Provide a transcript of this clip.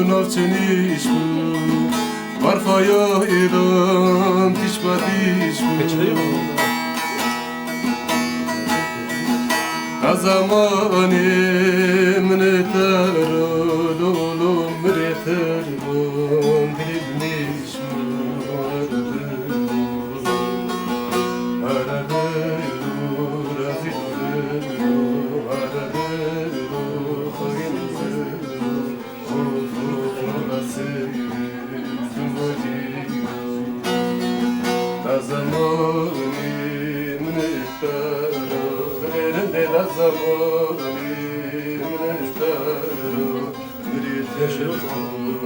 Navçeniş bu Varfaya edan tişbatiş bu Ta zamanım neter oğlum reter bun Dilibniş bu Zamanı